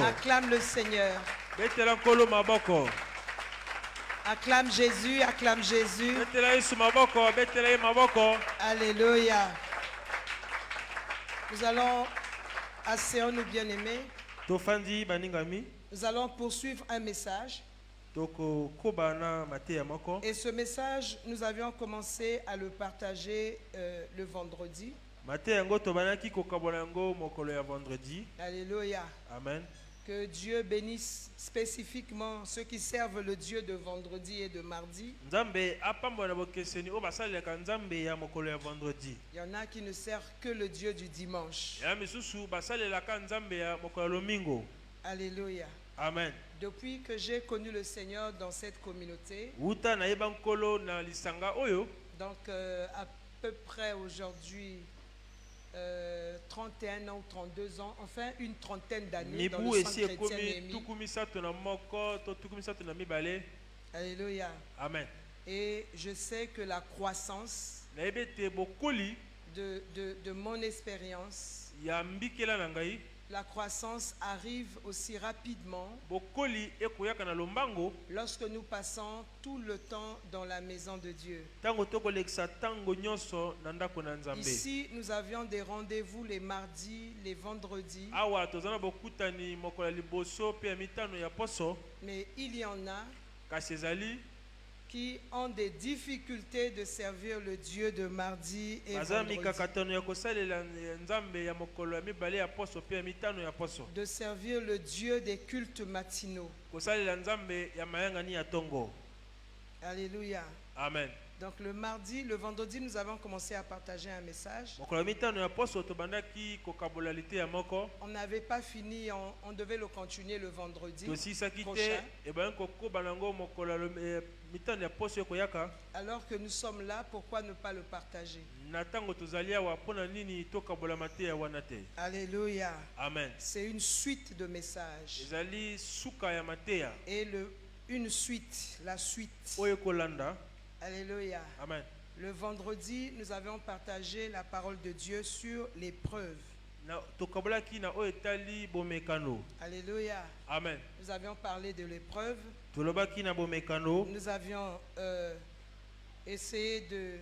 Acclame le Seigneur. Acclame Jésus, acclame Jésus. Alléluia. Nous allons, asseyons-nous bien-aimés. Nous allons poursuivre un message. Et ce message, nous avions commencé à le partager le vendredi. Alléluia. Amen. Que Dieu bénisse spécifiquement ceux qui servent le Dieu de vendredi et de mardi. Il y en a qui ne servent que le Dieu du dimanche. Alléluia. Amen. Depuis que j'ai connu le Seigneur dans cette communauté, donc à peu près aujourd'hui 31 ans ou 32 ans, enfin une trentaine d'années dans le centre chrétien Néhémie. Alléluia. Amen. Et je sais que la croissance de mon expérience, la croissance arrive aussi rapidement lorsque nous passons tout le temps dans la maison de Dieu. Ici, nous avions des rendez-vous les mardis, les vendredis. Mais il y en a qui ont des difficultés de servir le Dieu de mardi et vendredi. De servir le Dieu des cultes matinaux. Alléluia. Amen. Donc le mardi, le vendredi, nous avons commencé à partager un message. On n'avait pas fini, on devait le continuer le vendredi prochain. Alors que nous sommes là, pourquoi ne pas le partager? Alléluia. Amen. C'est une suite de messages. Et une suite, la suite. Alléluia. Amen. Le vendredi, nous avions partagé la parole de Dieu sur l'épreuve. Alléluia. Amen. Nous avions parlé de l'épreuve. Nous avions essayé de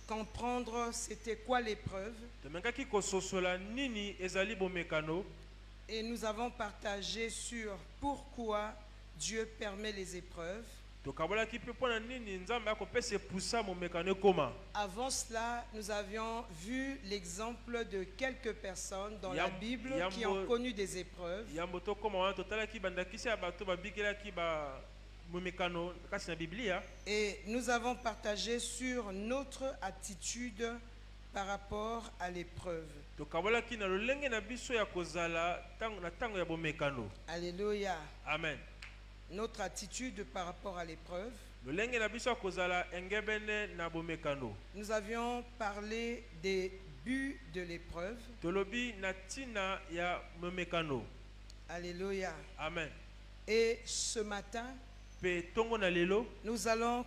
comprendre c'était quoi l'épreuve. Et nous avons partagé sur pourquoi Dieu permet les épreuves. Avant cela, nous avions vu l'exemple de quelques personnes dans la Bible qui ont connu des épreuves. Et nous avons partagé sur notre attitude par rapport à l'épreuve. Alléluia. Amen. Notre attitude par rapport à l'épreuve. Nous avions parlé des buts de l'épreuve. Alléluia. Amen. Et ce matin, nous allons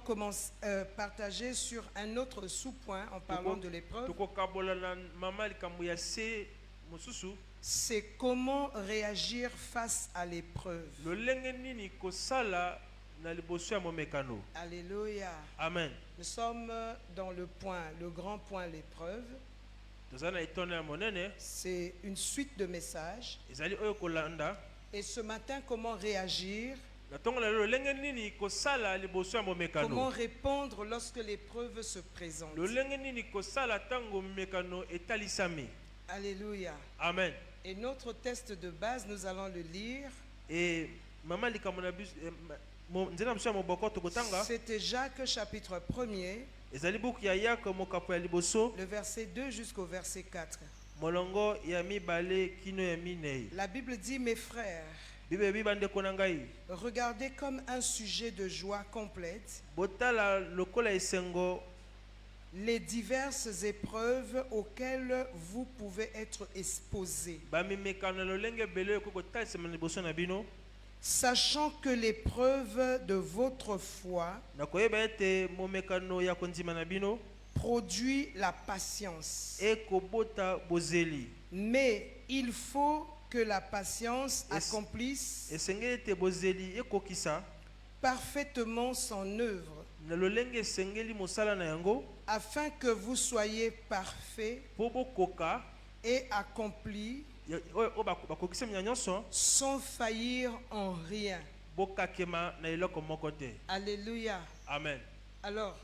partager sur un autre sous-point en parlant de l'épreuve. C'est comment réagir face à l'épreuve. Alléluia. Amen. Nous sommes dans le grand point, l'épreuve. C'est une suite de messages. Et ce matin, comment réagir? Comment répondre lorsque l'épreuve se présente? Alléluia. Amen. Et notre texte de base, nous allons le lire. C'était Jacques chapitre 1er, le verset 2 jusqu'au verset 4. La Bible dit, mes frères, regardez comme un sujet de joie complète les diverses épreuves auxquelles vous pouvez être exposés, sachant que l'épreuve de votre foi produit la patience. Mais il faut que la patience accomplisse parfaitement son œuvre, afin que vous soyez parfaits et accomplis sans faillir en rien. Alléluia. Amen. Alors,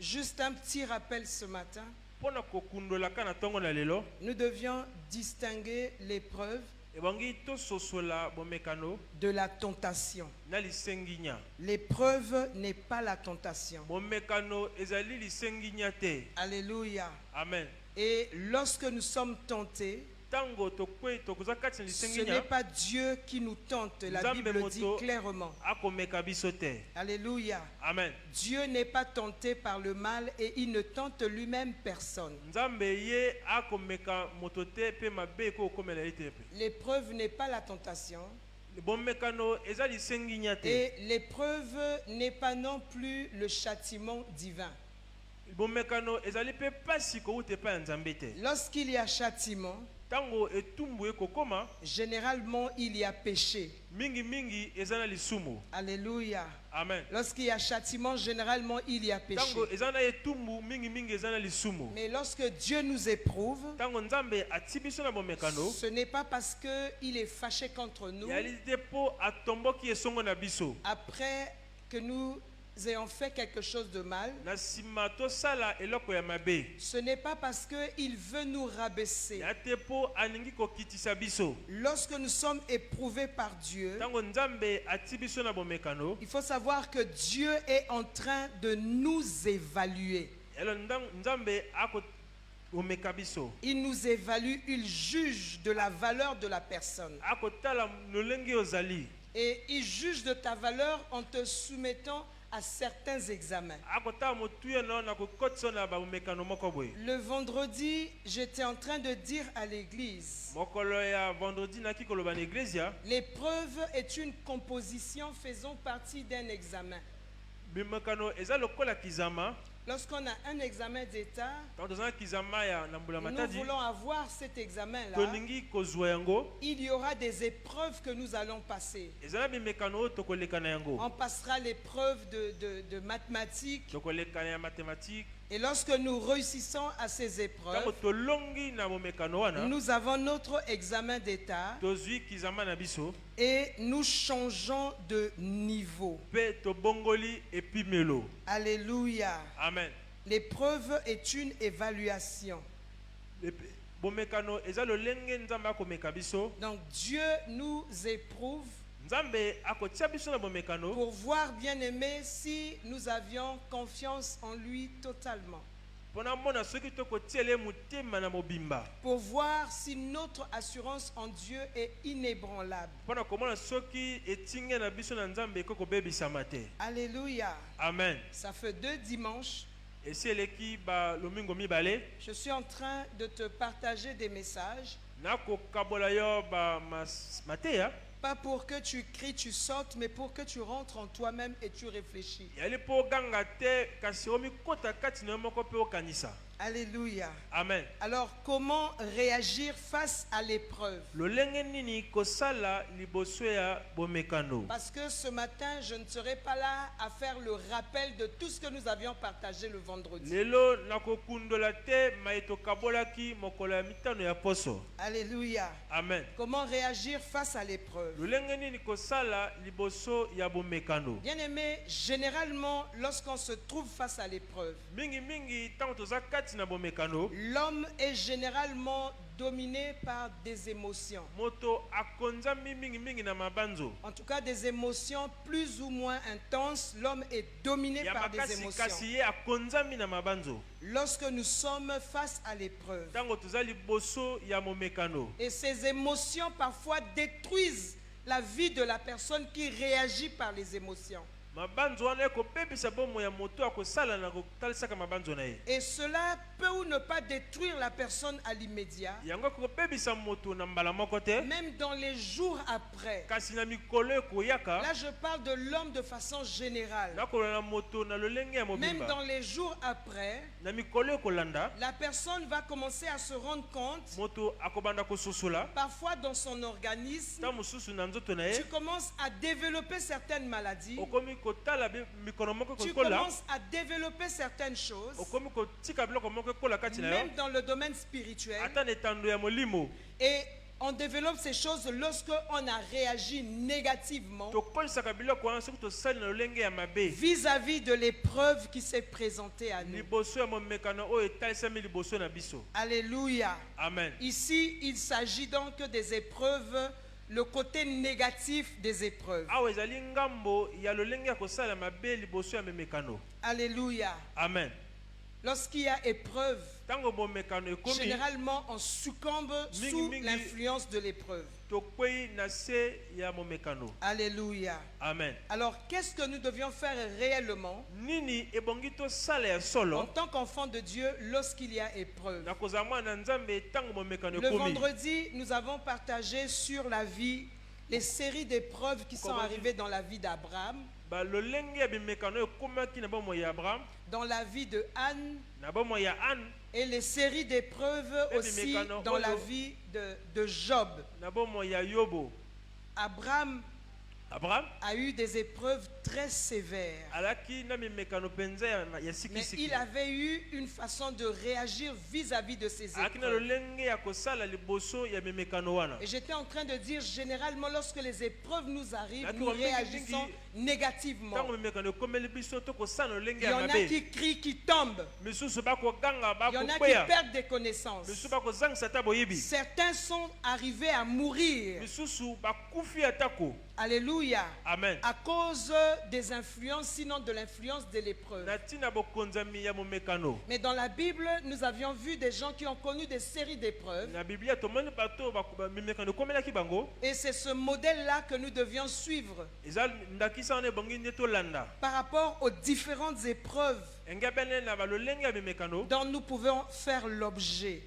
juste un petit rappel ce matin. Nous devions distinguer l'épreuve de la tentation. L'épreuve n'est pas la tentation. Alléluia. Amen. Et lorsque nous sommes tentés, ce n'est pas Dieu qui nous tente, la Bible dit clairement. Alléluia. Amen. Dieu n'est pas tenté par le mal et il ne tente lui-même personne. L'épreuve n'est pas la tentation. Et l'épreuve n'est pas non plus le châtiment divin. Lorsqu'il y a châtiment, généralement il y a péché. Alléluia. Amen. Lorsqu'il y a châtiment, généralement il y a péché. Mais lorsque Dieu nous éprouve, ce n'est pas parce qu'il est fâché contre nous après que nous ayant fait quelque chose de mal. Ce n'est pas parce qu'il veut nous rabaisser. Lorsque nous sommes éprouvés par Dieu, il faut savoir que Dieu est en train de nous évaluer. Il nous évalue, il juge de la valeur de la personne. Et il juge de ta valeur en te soumettant à certains examens. Le vendredi, j'étais en train de dire à l'église, l'épreuve est une composition faisant partie d'un examen. Lorsqu'on a un examen d'État, nous voulons avoir cet examen-là. Il y aura des épreuves que nous allons passer. On passera l'épreuve de mathématiques. Et lorsque nous réussissons à ces épreuves, nous avons notre examen d'État et nous changeons de niveau. Alléluia. Amen. L'épreuve est une évaluation. Donc Dieu nous éprouve pour voir, bien aimé, si nous avions confiance en lui totalement. Pour voir si notre assurance en Dieu est inébranlable. Alléluia. Amen. Ça fait 2 dimanches. Je suis en train de te partager des messages. Pas pour que tu cries, tu sautes, mais pour que tu rentres en toi-même et tu réfléchis. Alléluia. Amen. Alors, comment réagir face à l'épreuve? Parce que ce matin, je ne serai pas là à faire le rappel de tout ce que nous avions partagé le vendredi. Alléluia. Amen. Comment réagir face à l'épreuve? Bien aimé, généralement, lorsqu'on se trouve face à l'épreuve, l'homme est généralement dominé par des émotions. En tout cas, des émotions plus ou moins intenses. L'homme est dominé par des émotions. Lorsque nous sommes face à l'épreuve, et ces émotions parfois détruisent la vie de la personne qui réagit par les émotions. Et cela peut ou ne pas détruire la personne à l'immédiat, même dans les jours après. Là, je parle de l'homme de façon générale. Même dans les jours après, la personne va commencer à se rendre compte, parfois dans son organisme, tu commences à développer certaines maladies, tu commences à développer certaines choses, même dans le domaine spirituel. Et on développe ces choses lorsque on a réagi négativement vis-à-vis de l'épreuve qui s'est présentée à nous. Alléluia. Amen. Ici, il s'agit donc des épreuves, le côté négatif des épreuves. Alléluia. Amen. Lorsqu'il y a épreuve, généralement on succombe sous l'influence de l'épreuve. Alléluia. Amen. Alors qu'est-ce que nous devions faire réellement en tant qu'enfant de Dieu lorsqu'il y a épreuve? Le vendredi, nous avons partagé sur la vie, les séries d'épreuves qui sont arrivées dans la vie d'Abraham, dans la vie de Anne, et les séries d'épreuves aussi dans la vie de Job. Abraham a eu des épreuves très sévères. Mais il avait eu une façon de réagir vis-à-vis de ces épreuves. Et j'étais en train de dire, généralement, lorsque les épreuves nous arrivent, nous réagissons négativement. Il y en a qui crient, qui tombent. Il y en a qui perdent des connaissances. Certains sont arrivés à mourir. Alléluia. Amen. À cause des influences, sinon de l'influence de l'épreuve. Mais dans la Bible, nous avions vu des gens qui ont connu des séries d'épreuves. Et c'est ce modèle-là que nous devions suivre par rapport aux différentes épreuves dont nous pouvons faire l'objet.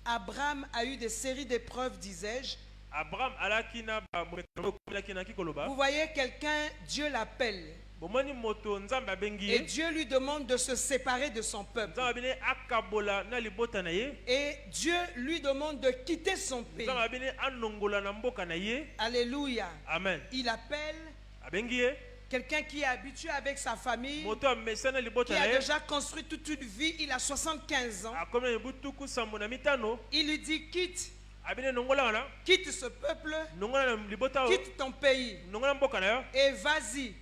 Abraham a eu des séries d'épreuves, disais-je. Vous voyez quelqu'un, Dieu l'appelle. Et Dieu lui demande de se séparer de son peuple. Et Dieu lui demande de quitter son pays. Alléluia. Amen. Il appelle quelqu'un qui est habitué avec sa famille, qui a déjà construit toute une vie. Il a 75 ans. Il lui dit, quitte ce peuple, quitte ton pays et vas-y.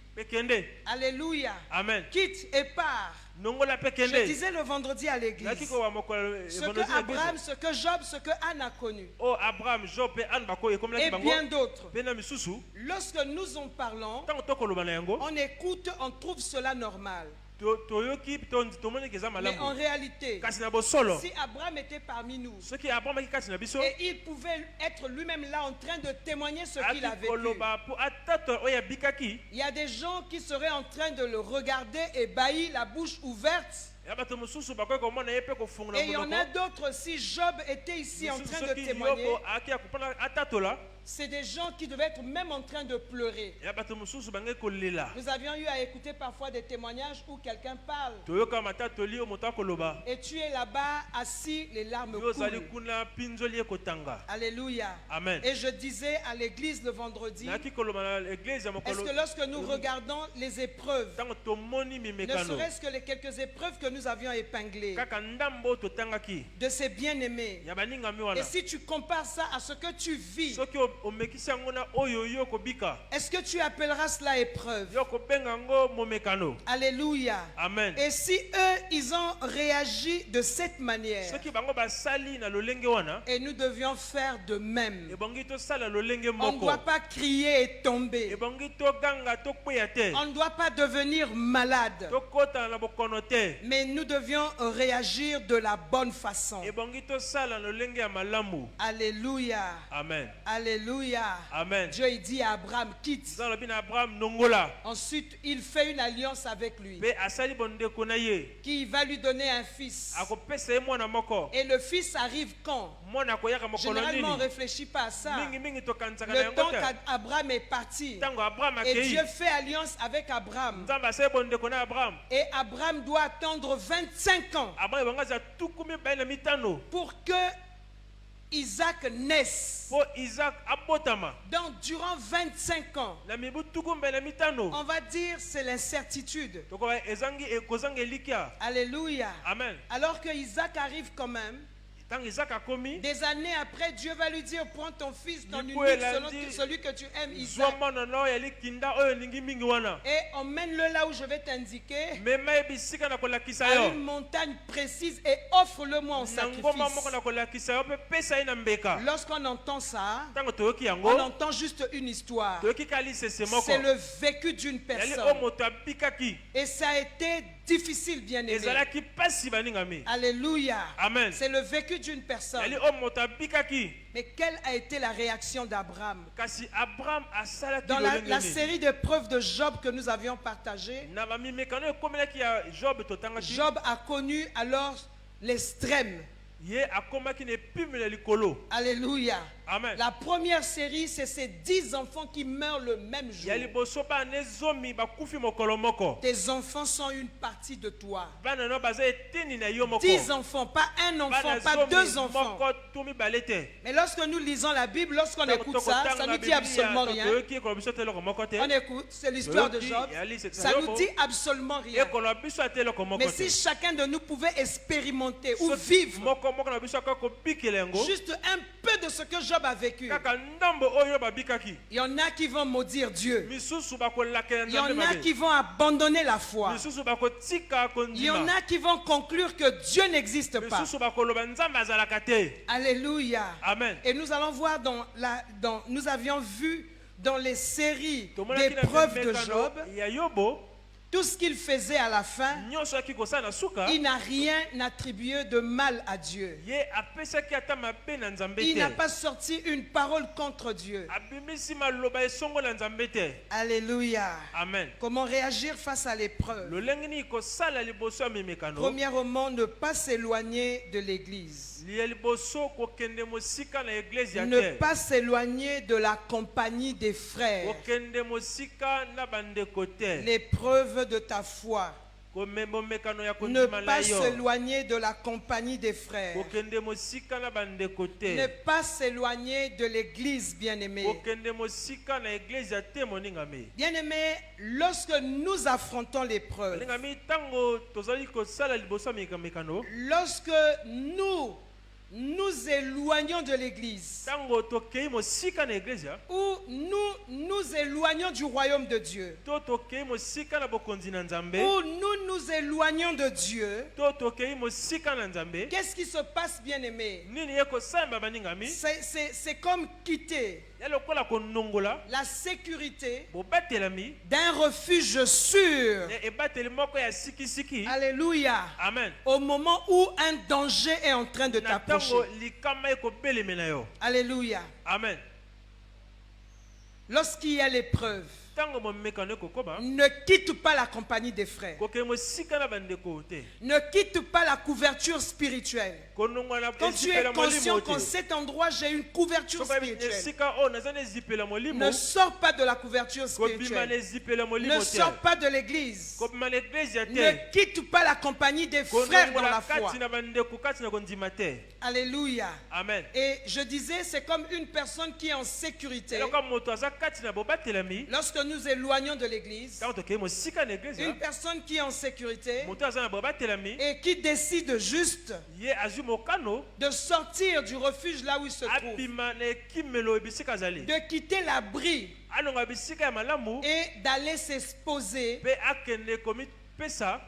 Alléluia. Amen. Quitte et pars. Je disais le vendredi à l'église, ce que Abraham, ce que Job, ce que Anne a connu, et bien d'autres. Lorsque nous en parlons, on écoute, on trouve cela normal. Mais en réalité, si Abraham était parmi nous et il pouvait être lui-même là en train de témoigner ce qu'il a vécu, il y a des gens qui seraient en train de le regarder ébahis, la bouche ouverte. Et il y en a d'autres, si Job était ici en train de témoigner, c'est des gens qui devaient être même en train de pleurer. Nous avions eu à écouter parfois des témoignages où quelqu'un parle et tu es là-bas assis, les larmes coulent. Alléluia. Amen. Et je disais à l'église le vendredi, est-ce que lorsque nous regardons les épreuves, ne serait-ce que les quelques épreuves que nous avions épinglées de ces bien-aimés, et si tu compares ça à ce que tu vis, est-ce que tu appelleras cela épreuve? Alléluia. Amen. Et si eux, ils ont réagi de cette manière, et nous devions faire de même. On ne doit pas crier et tomber. On ne doit pas devenir malade. Mais nous devions réagir de la bonne façon. Alléluia. Amen. Alléluia. Alléluia. Amen. Dieu il dit à Abraham, quitte. Ensuite, il fait une alliance avec lui. Qui va lui donner un fils. Et le fils arrive quand? Généralement, on ne réfléchit pas à ça. Le temps qu'Abraham est parti. Et Dieu fait alliance avec Abraham. Et Abraham doit attendre 25 ans pour que Isaac naisse. Donc durant 25 ans, on va dire c'est l'incertitude. Alléluia. Amen. Alors que Isaac arrive quand même. Des années après, Dieu va lui dire, prends ton fils, ton unique, celui que tu aimes, Isaac, et emmène-le là où je vais t'indiquer, à une montagne précise, et offre-le-moi en sacrifice. Lorsqu'on entend ça, on entend juste une histoire. C'est le vécu d'une personne. Et ça a été difficile, bien aimé. Alléluia. Amen. C'est le vécu d'une personne. Mais quelle a été la réaction d'Abraham? Dans la série de preuves de Job que nous avions partagée, Job a connu alors l'extrême. Alléluia. Amen. La première série, c'est ces 10 enfants qui meurent le même jour. Tes enfants sont une partie de toi. 10 enfants, pas un enfant, pas 2 enfants. Mais lorsque nous lisons la Bible, lorsqu'on écoute ça, ça nous dit absolument rien. On écoute, c'est l'histoire de Job. Ça nous dit absolument rien. Mais si chacun de nous pouvait expérimenter ou vivre juste un peu de ce que Job a vécu. Il y en a qui vont maudire Dieu. Il y en a qui vont abandonner la foi. Il y en a qui vont conclure que Dieu n'existe pas. Alléluia. Amen. Et nous allons voir nous avions vu dans les séries des preuves de Job, tout ce qu'il faisait à la fin, il n'a rien attribué de mal à Dieu. Il n'a pas sorti une parole contre Dieu. Alléluia. Amen. Comment réagir face à l'épreuve? Premièrement, ne pas s'éloigner de l'église. Ne pas s'éloigner de la compagnie des frères. L'épreuve de ta foi. Ne pas s'éloigner de la compagnie des frères. Ne pas s'éloigner de l'église, bien-aimé. Bien-aimé, lorsque nous affrontons l'épreuve, lorsque nous éloignons de l'église, ou nous éloignons du royaume de Dieu, ou nous éloignons de Dieu, qu'est-ce qui se passe, bien aimé? C'est comme quitter la sécurité d'un refuge sûr. Alléluia. Amen. Au moment où un danger est en train de t'approcher. Alléluia. Amen. Lorsqu'il y a l'épreuve, ne quitte pas la compagnie des frères. Ne quitte pas la couverture spirituelle. Quand tu es conscient qu'en cet endroit j'ai une couverture spirituelle, ne sors pas de la couverture spirituelle. Ne sors pas de l'église. Ne quitte pas la compagnie des frères dans la foi. Alléluia. Amen. Et je disais, c'est comme une personne qui est en sécurité. Lorsque nous éloignons de l'église, une personne qui est en sécurité et qui décide juste de sortir du refuge là où il se trouve, de quitter l'abri et d'aller s'exposer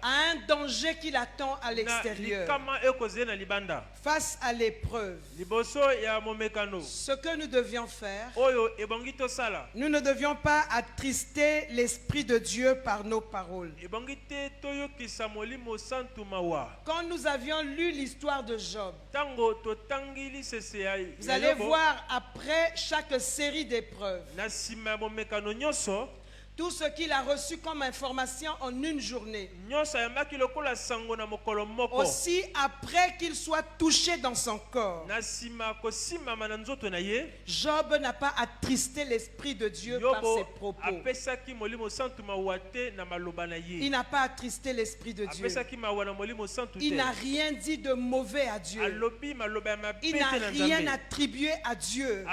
à un danger qui l'attend à l'extérieur. Face à l'épreuve, ce que nous devions faire, nous ne devions pas attrister l'Esprit de Dieu par nos paroles. Quand nous avions lu l'histoire de Job, vous allez voir après chaque série d'épreuves, tout ce qu'il a reçu comme information en une journée. Aussi après qu'il soit touché dans son corps, Job n'a pas attristé l'Esprit de Dieu par ses propos. Il n'a pas attristé l'Esprit de Dieu. Il n'a rien dit de mauvais à Dieu. Il n'a rien attribué à Dieu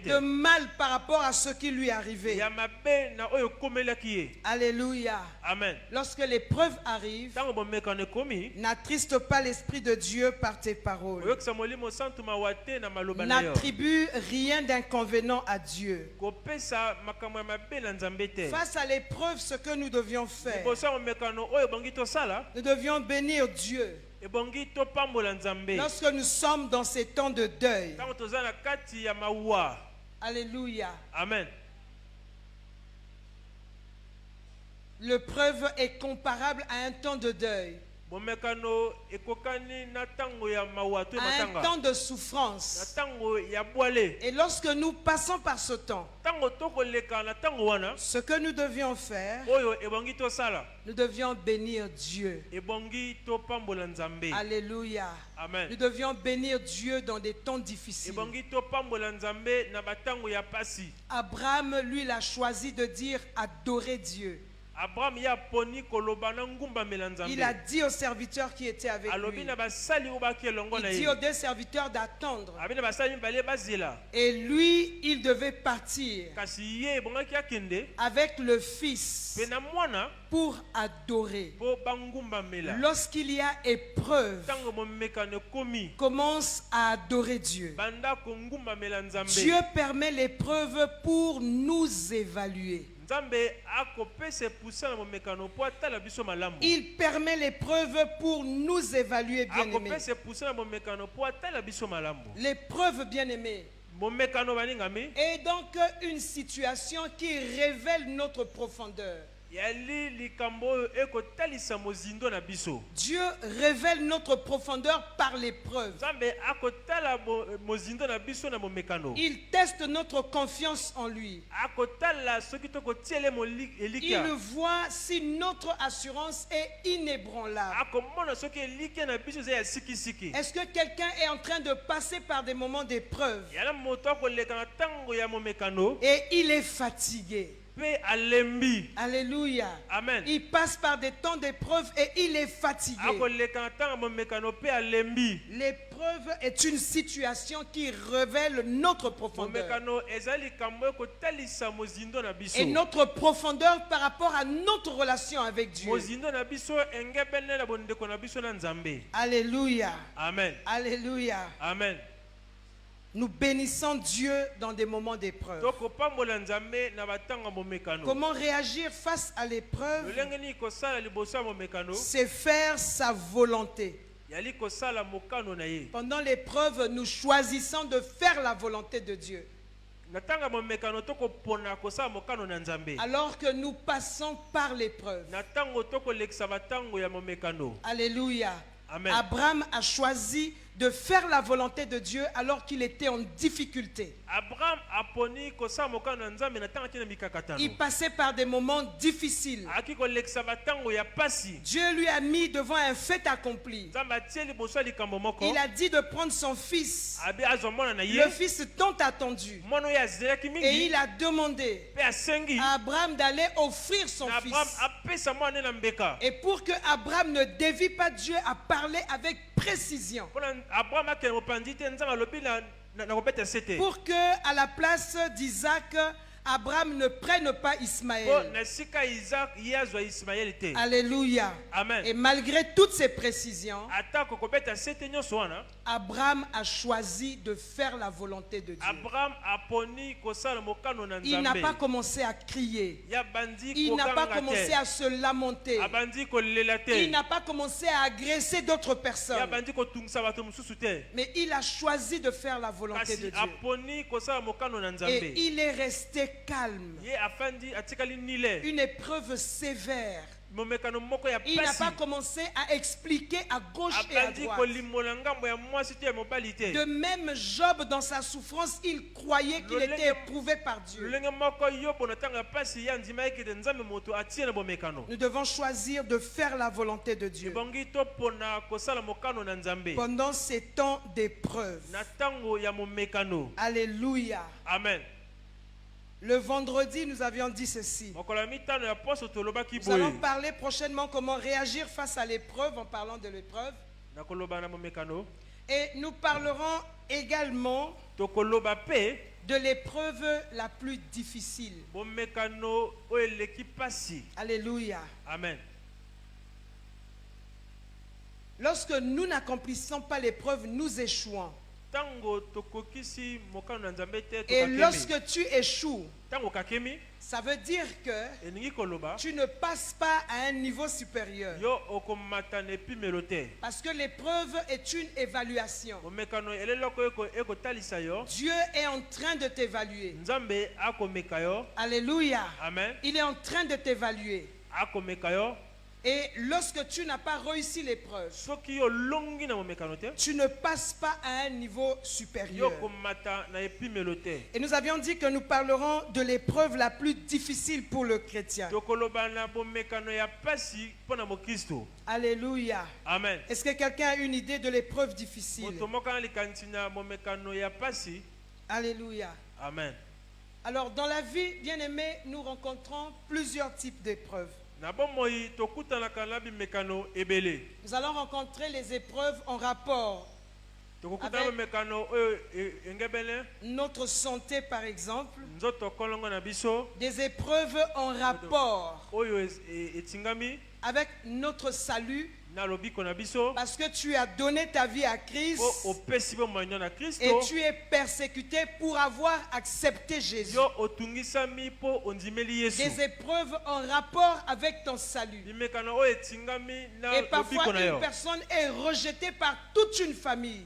de mal par rapport à ce qui lui arrivait. Alléluia. Amen. Lorsque l'épreuve arrive, n'attriste pas l'Esprit de Dieu par tes paroles. N'attribue rien d'inconvénient à Dieu. Face à l'épreuve, ce que nous devions faire, nous devions bénir Dieu. Lorsque nous sommes dans ces temps de deuil. Alléluia. Amen. L'épreuve est comparable à un temps de deuil, à un temps de souffrance. Et lorsque nous passons par ce temps, ce que nous devions faire, nous devions bénir Dieu. Alléluia. Amen. Nous devions bénir Dieu dans des temps difficiles. Abraham, lui, il a choisi de dire adorer Dieu. Il a dit aux serviteurs qui étaient avec lui, il dit aux deux serviteurs d'attendre. Et lui, il devait partir avec le fils pour adorer. Lorsqu'il y a épreuve, commence à adorer Dieu. Dieu permet l'épreuve pour nous évaluer. Il permet l'épreuve pour nous évaluer, bien-aimés. L'épreuve, bien-aimés, est donc une situation qui révèle notre profondeur. Dieu révèle notre profondeur par l'épreuve. Il teste notre confiance en lui. Il voit si notre assurance est inébranlable. Est-ce que quelqu'un est en train de passer par des moments d'épreuve et il est fatigué? Alléluia. Amen. Il passe par des temps d'épreuve et il est fatigué. L'épreuve est une situation qui révèle notre profondeur. Et notre profondeur par rapport à notre relation avec Dieu. Alléluia. Amen. Alléluia. Amen. Nous bénissons Dieu dans des moments d'épreuve. Comment réagir face à l'épreuve? C'est faire sa volonté. Pendant l'épreuve, nous choisissons de faire la volonté de Dieu. Alors que nous passons par l'épreuve. Alléluia. Amen. Abraham a choisi de faire la volonté de Dieu alors qu'il était en difficulté. Il passait par des moments difficiles. Dieu lui a mis devant un fait accompli. Il a dit de prendre son fils, le fils tant attendu. Et il a demandé à Abraham d'aller offrir son fils. Et pour que Abraham ne dévie pas, Dieu a parlé avec précision. Pour que à la place d'Isaac, Abraham ne prenne pas Ismaël. Alléluia. Amen. Et malgré toutes ces précisions, Abraham a choisi de faire la volonté de Dieu. Il n'a pas commencé à crier. Il n'a pas commencé à se lamenter. Il n'a pas commencé à agresser d'autres personnes. Mais il a choisi de faire la volonté de Dieu. Et il est resté calme. Une épreuve sévère. Il n'a pas commencé à expliquer à gauche et à droite. De même, Job, dans sa souffrance, il croyait qu'il était éprouvé par Dieu. Nous devons choisir de faire la volonté de Dieu pendant ces temps d'épreuve. Alléluia. Amen. Le vendredi, nous avions dit ceci. Nous allons parler prochainement comment réagir face à l'épreuve en parlant de l'épreuve. Et nous parlerons également de l'épreuve la plus difficile. Alléluia. Amen. Lorsque nous n'accomplissons pas l'épreuve, nous échouons. Et lorsque tu échoues, ça veut dire que tu ne passes pas à un niveau supérieur. Parce que l'épreuve est une évaluation. Dieu est en train de t'évaluer. Alléluia. Amen. Il est en train de t'évaluer. Et lorsque tu n'as pas réussi l'épreuve, tu ne passes pas à un niveau supérieur. Et nous avions dit que nous parlerons de l'épreuve la plus difficile pour le chrétien. Alléluia. Amen. Est-ce que quelqu'un a une idée de l'épreuve difficile? Alléluia. Amen. Alors dans la vie, bien aimé, nous rencontrons plusieurs types d'épreuves. Nous allons rencontrer les épreuves en rapport avec notre santé, par exemple. Des épreuves en rapport avec notre salut. Parce que tu as donné ta vie à Christ et tu es persécuté pour avoir accepté Jésus. Des épreuves en rapport avec ton salut. Et parfois une personne est rejetée par toute une famille.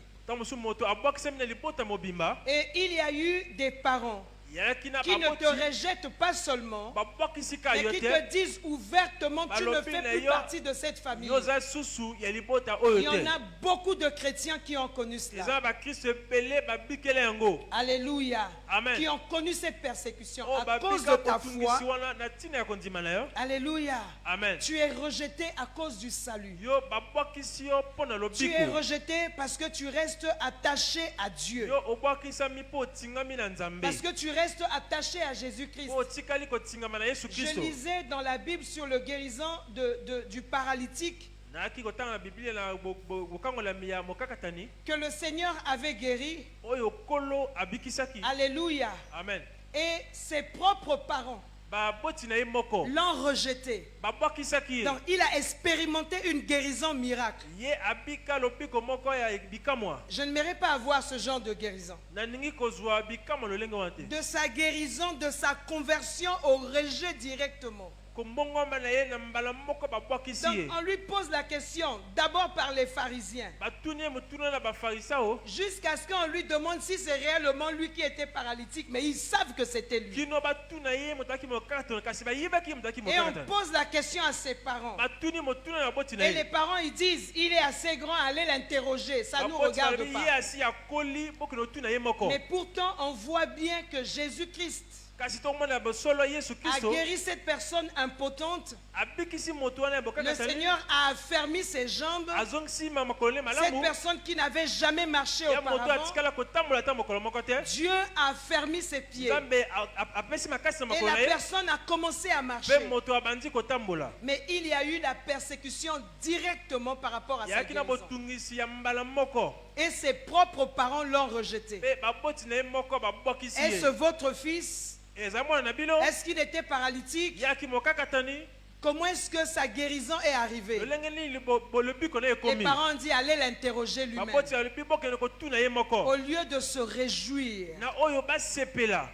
Et il y a eu des parents qui ne te rejettent pas seulement, mais qui te disent ouvertement tu ne fais plus partie de cette famille. Il y en a beaucoup de chrétiens qui ont connu cela. Alléluia. Amen. Qui ont connu cette persécution à cause de ta foi. Alléluia. Amen. Tu es rejeté à cause du salut. Tu es rejeté parce que tu restes attaché à Dieu. Parce que tu restes attaché à Jésus-Christ. Je lisais dans la Bible sur le guérison du paralytique que le Seigneur avait guéri. Alléluia. Amen. Et ses propres parents l'ont rejeté. Donc il a expérimenté une guérison miracle. Je n'aimerais pas avoir ce genre de guérison. De sa guérison, de sa conversion au rejet directement. Donc on lui pose la question d'abord par les pharisiens, jusqu'à ce qu'on lui demande si c'est réellement lui qui était paralytique, mais ils savent que c'était lui. Et on pose la question à ses parents. Et les parents ils disent il est assez grand, allez l'interroger, ça ne nous regarde pas. Mais pourtant on voit bien que Jésus-Christ a guéri cette personne impotente. Le Seigneur a affermi ses jambes. Cette personne qui n'avait jamais marché auparavant, Dieu a affermi ses pieds. Et la personne a commencé à marcher. Mais il y a eu la persécution directement par rapport à sa guérison. et ses propres parents l'ont rejeté. Est-ce votre fils? Est-ce qu'il était paralytique? Comment est-ce que sa guérison est arrivée? Les parents ont dit allez l'interroger lui-même. Au lieu de se réjouir.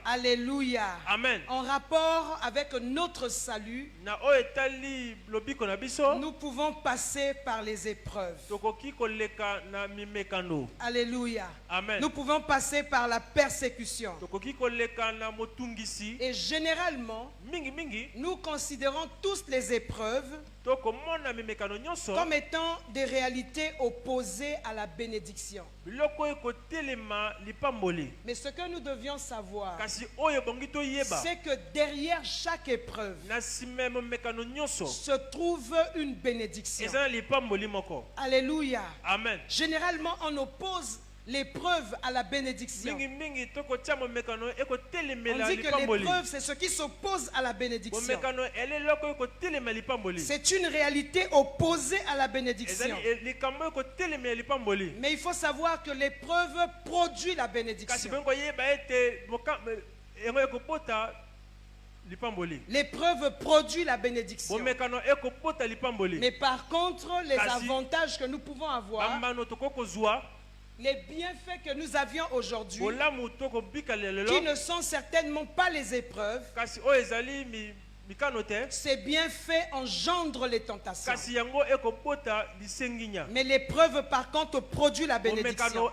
Alléluia. Amen. En rapport avec notre salut, nous pouvons passer par les épreuves. Alléluia. Amen. Nous pouvons passer par la persécution. Et généralement, nous considérons tous les épreuves comme étant des réalités opposées à la bénédiction. Mais ce que nous devions savoir, c'est que derrière chaque épreuve se trouve une bénédiction. Alléluia. Amen. Généralement, on oppose l'épreuve à la bénédiction. On dit que l'épreuve, c'est ce qui s'oppose à la bénédiction. C'est une réalité opposée à la bénédiction. Mais il faut savoir que l'épreuve produit la bénédiction. L'épreuve produit la bénédiction. Mais par contre, les avantages que nous pouvons avoir, les bienfaits que nous avions aujourd'hui, qui ne sont certainement pas les épreuves, ces bienfaits engendrent les tentations. Mais l'épreuve par contre produit la bénédiction.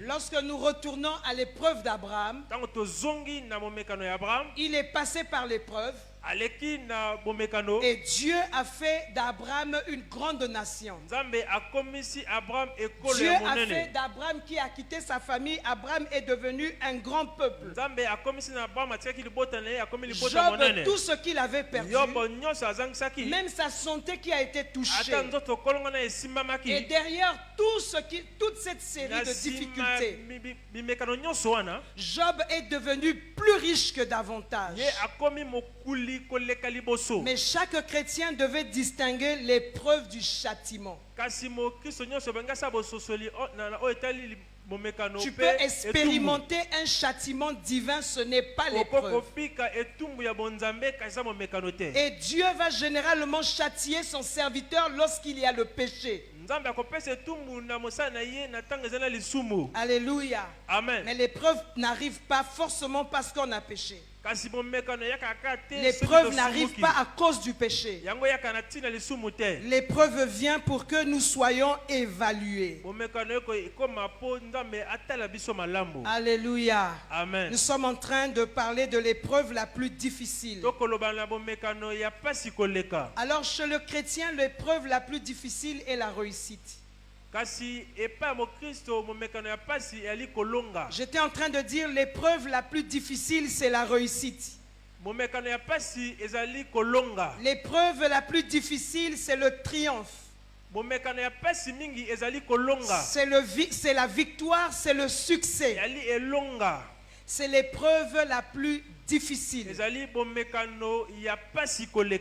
Lorsque nous retournons à l'épreuve d'Abraham, il est passé par l'épreuve. Et Dieu a fait d'Abraham une grande nation. Dieu a fait d'Abraham qui a quitté sa famille. Abraham est devenu un grand peuple. Job, tout ce qu'il avait perdu, même sa santé qui a été touchée. Et derrière toute cette série de difficultés, Job est devenu plus riche que davantage. Mais chaque chrétien devait distinguer l'épreuve du châtiment. Tu peux expérimenter un châtiment divin, ce n'est pas l'épreuve. Et Dieu va généralement châtier son serviteur lorsqu'il y a le péché. Alléluia. Amen. Mais l'épreuve n'arrive pas forcément parce qu'on a péché. L'épreuve n'arrive pas à cause du péché. L'épreuve vient pour que nous soyons évalués. Alléluia. Amen. Nous sommes en train de parler de l'épreuve la plus difficile. Alors chez le chrétien, l'épreuve la plus difficile est la réussite. J'étais en train de dire l'épreuve la plus difficile, c'est la réussite. L'épreuve la plus difficile, c'est le triomphe. C'est la victoire, c'est le succès. C'est l'épreuve la plus difficile.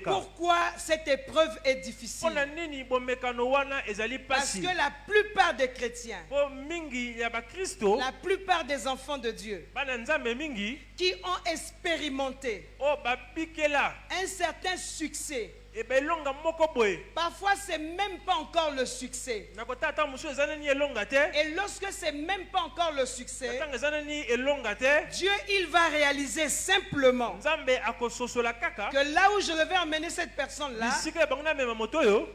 Pourquoi cette épreuve est difficile? Parce que la plupart des chrétiens, la plupart des enfants de Dieu qui ont expérimenté un certain succès, parfois c'est même pas encore le succès. Et lorsque c'est même pas encore le succès, Dieu il va réaliser simplement que là où je devais emmener cette personne là,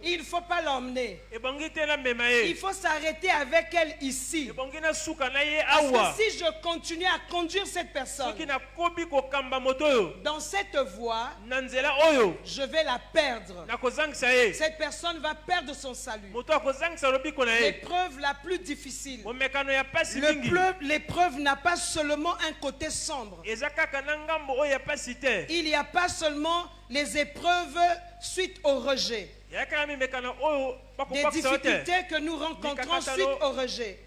il ne faut pas l'emmener. Il faut s'arrêter avec elle ici. Parce que si je continue à conduire cette personne dans cette voie, je vais la perdre. Cette personne va perdre son salut. L'épreuve la plus difficile, l'épreuve n'a pas seulement un côté sombre. Il n'y a pas seulement les épreuves suite au rejet, des difficultés que nous rencontrons suite au rejet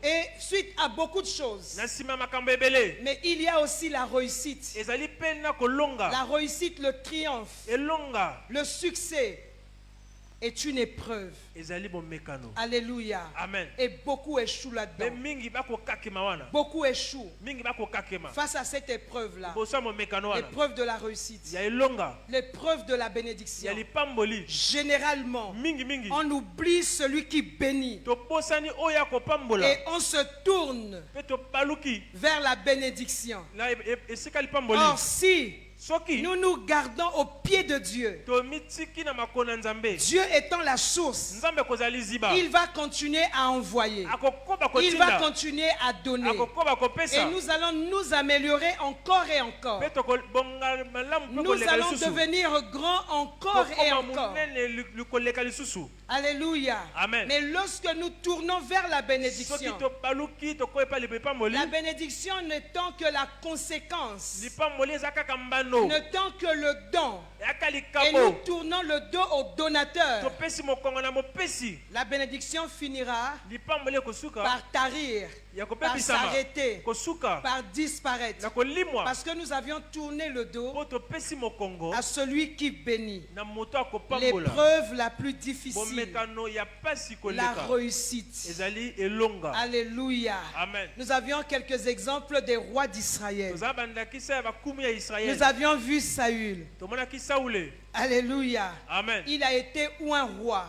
et suite à beaucoup de choses. Mais il y a aussi la réussite. La réussite, le triomphe, le succès. est une épreuve. Alléluia. Amen. Et beaucoup échouent là-dedans. Beaucoup échouent face à cette épreuve-là. L'épreuve de la réussite. L'épreuve de la bénédiction. Généralement, on oublie celui qui bénit. Et on se tourne vers la bénédiction. Or, si nous nous gardons au pied de Dieu, Dieu étant la source, il va continuer à envoyer, il va continuer à donner, et nous allons nous améliorer encore et encore. Nous allons devenir grands encore et encore. Alléluia. Amen. Mais lorsque nous tournons vers la bénédiction, la bénédiction n'étant que la conséquence, n'étant que le don, et nous tournons le dos au donateur, la bénédiction finira par tarir, par s'arrêter, par disparaître, parce que nous avions tourné le dos à celui qui bénit. L'épreuve la plus difficile, la réussite. Alléluia. Amen. Nous avions quelques exemples des rois d'Israël. Nous avions vu Saül. Alléluia. Amen. Il a été un roi.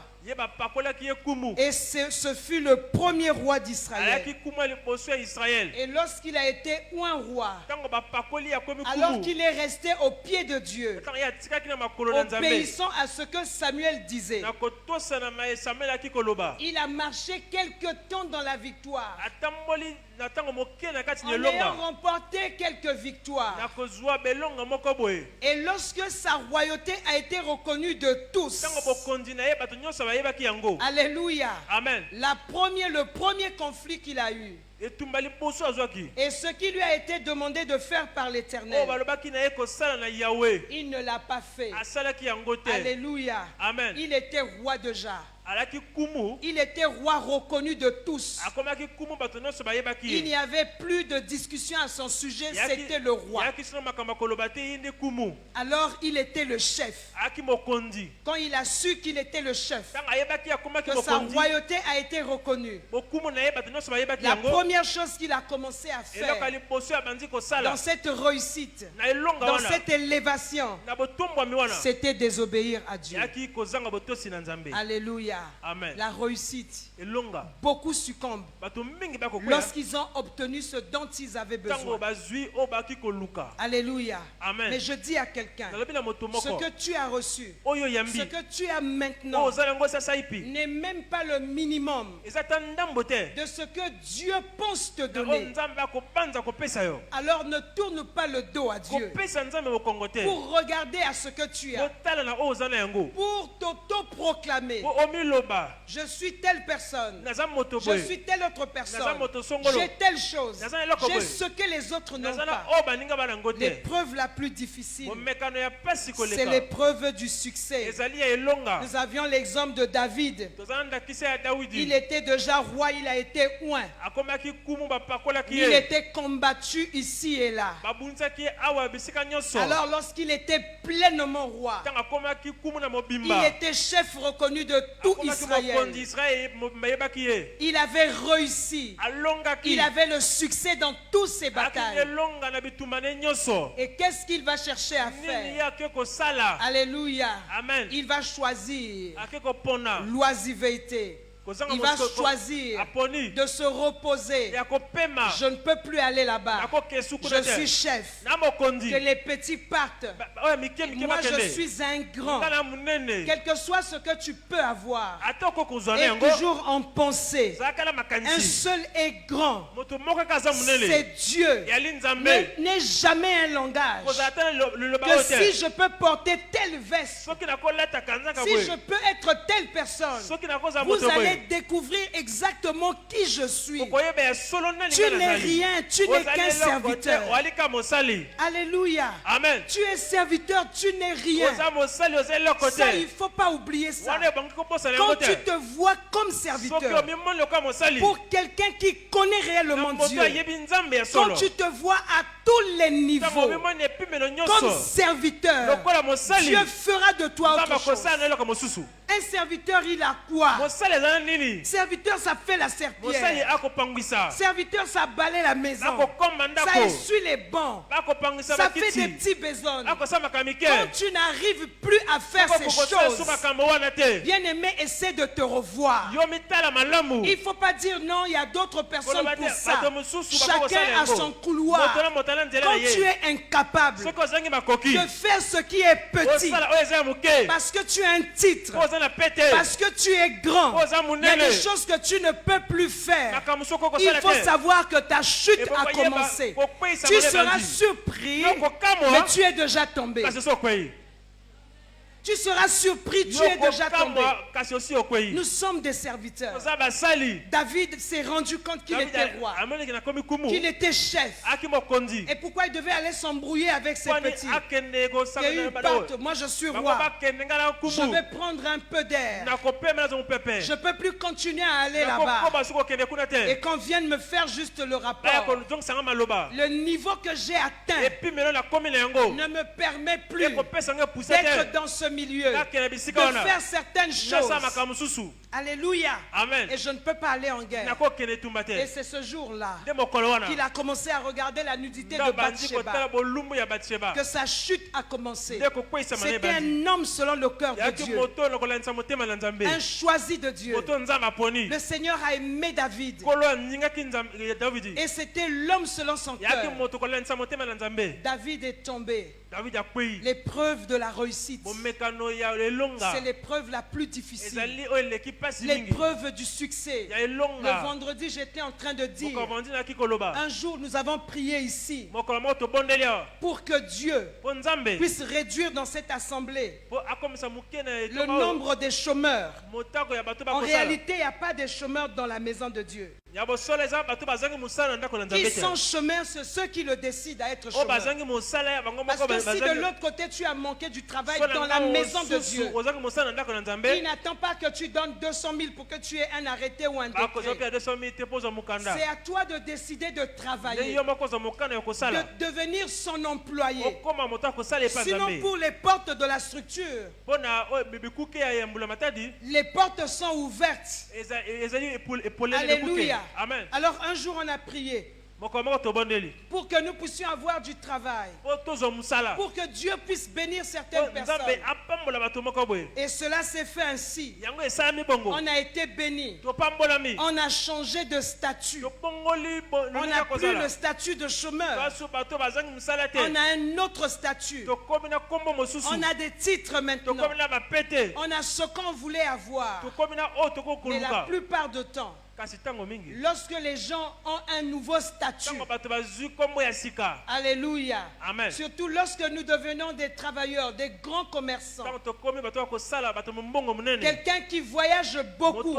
Et ce fut le premier roi d'Israël. Et lorsqu'il a été un roi, alors qu'il est resté au pied de Dieu, obéissant à ce que Samuel disait, il a marché quelque temps dans la victoire, en ayant remporté quelques victoires. Et lorsque sa royauté a été reconnue de tous, alléluia, amen, le premier conflit qu'il a eu, et ce qui lui a été demandé de faire par l'Éternel, il ne l'a pas fait. Alléluia. Amen. Il était roi déjà. Il était roi reconnu de tous. Il n'y avait plus de discussion à son sujet, c'était le roi. Alors il était le chef. Quand il a su qu'il était le chef, que sa royauté a été reconnue, la première chose qu'il a commencé à faire dans cette réussite, dans cette élévation, c'était désobéir à Dieu. Alléluia. Amen. La réussite. Beaucoup succombent lorsqu'ils ont obtenu ce dont ils avaient besoin. Alléluia. Amen. Mais je dis à quelqu'un, ce que tu as reçu, ce que tu as maintenant, n'est même pas le minimum de ce que Dieu pense te donner. Alors ne tourne pas le dos à Dieu pour regarder à ce que tu as, pour t'auto-proclamer. Je suis telle personne, je suis telle autre personne, j'ai telle chose, j'ai ce que les autres n'ont pas. L'épreuve la plus difficile, c'est l'épreuve du succès. Nous avions l'exemple de David. Il était déjà roi, il a été oint. Il était combattu ici et là. Alors lorsqu'il était pleinement roi, il était chef reconnu de tout Israël. Il avait réussi. Il avait le succès dans toutes ses batailles. Et qu'est-ce qu'il va chercher à faire? Alléluia. Amen. Il va choisir l'oisiveté. Il va choisir de se reposer. Je ne peux plus aller là-bas. Je suis chef. Que les petits partent. Moi, je suis un grand. Quel que soit ce que tu peux avoir, et toujours en pensée, un seul est grand. C'est Dieu. N'est jamais un langage. Que si je peux porter telle veste, si je peux être telle personne, vous allez découvrir exactement qui je suis. Tu n'es rien, tu n'es qu'un serviteur. Alléluia. Amen. Tu es serviteur, tu n'es rien. Ça, il ne faut pas oublier ça. Quand tu te vois comme serviteur, pour quelqu'un qui connaît réellement Dieu, quand tu te vois à tous les niveaux comme serviteur, Dieu fera de toi autre chose. Un serviteur, il a quoi? Serviteur, ça fait la serpillière. Serviteur, ça balaye la maison. Ça essuie les bancs. Ça fait des petits besognes. Quand tu n'arrives plus à faire ces choses, bien-aimé, essaie de te revoir. Il ne faut pas dire non, il y a d'autres personnes pour ça. Chacun a son couloir. Quand tu es incapable de faire ce qui est petit, parce que tu as un titre, parce que tu es grand, il y a des choses que tu ne peux plus faire. Il faut savoir que ta chute a commencé. Tu seras surpris, mais tu es déjà tombé. Tu seras surpris, tu es déjà tombé. Nous sommes des serviteurs. David s'est rendu compte qu'il était roi, qu'il était chef. Et pourquoi il devait aller s'embrouiller avec ses petits? Moi je suis roi. Je vais prendre un peu d'air. Je ne peux plus continuer à aller là-bas. Et qu'on vienne me faire juste le rapport. Le niveau que j'ai atteint ne me permet plus d'être dans ce milieu, de faire certaines choses. Alléluia. Amen. Et je ne peux pas aller en guerre. Et c'est ce jour-là qu'il a commencé à regarder la nudité de Bathsheba, que sa chute a commencé. C'était un homme selon le cœur de Dieu, un choisi de Dieu. Le Seigneur a aimé David, et c'était l'homme selon son cœur. David est tombé. L'épreuve de la réussite, c'est l'épreuve la plus difficile, l'épreuve du succès. Le vendredi, j'étais en train de dire, un jour nous avons prié ici pour que Dieu puisse réduire dans cette assemblée le nombre des chômeurs. En réalité, il n'y a pas de chômeurs dans la maison de Dieu. Qui sont chômeurs, c'est ceux qui le décident à être chômeurs. Parce que si de l'autre côté tu as manqué du travail dans la maison de Dieu, il n'attend pas que tu donnes 200 000 pour que tu aies un arrêté ou un décret. C'est à toi de décider de travailler, de devenir son employé. Sinon, pour les portes de la structure, les portes sont ouvertes. Alléluia. Amen. Alors un jour on a prié pour que nous puissions avoir du travail, pour que Dieu puisse bénir certaines personnes. Et cela s'est fait ainsi. On a été bénis. On a changé de statut. On n'a plus le statut de chômeur. On a un autre statut. On a des titres maintenant. On a ce qu'on voulait avoir. Mais la plupart du temps, lorsque les gens ont un nouveau statut, alléluia, amen. Surtout lorsque nous devenons des travailleurs, des grands commerçants, quelqu'un qui voyage beaucoup,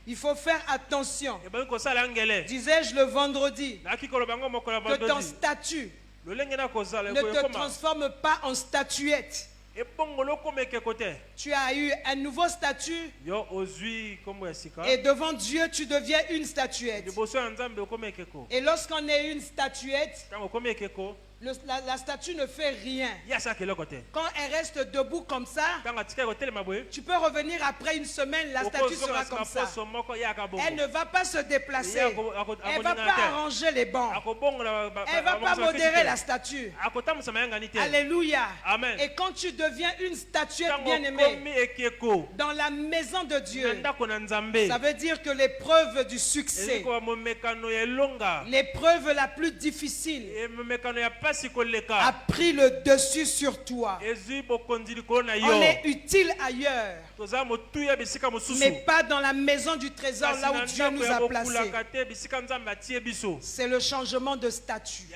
il faut faire attention. Disais-je le vendredi, que ton statut ne te transforme pas en statuette. Tu as eu un nouveau statut et devant Dieu tu deviens une statuette. Et lorsqu'on est une statuette, la statue ne fait rien. Quand elle reste debout comme ça, tu peux revenir après une semaine, la statue sera comme ça. Elle ne va pas se déplacer. Elle ne va pas arranger les bancs. Elle ne va pas modérer la statue. Alléluia. Amen. Et quand tu deviens une statuette bien-aimée dans la maison de Dieu, ça veut dire que l'épreuve du succès, l'épreuve la plus difficile, a pris le dessus sur toi. On est utile ailleurs, mais pas dans la maison du trésor, là où Dieu nous a placés. C'est le changement de statut.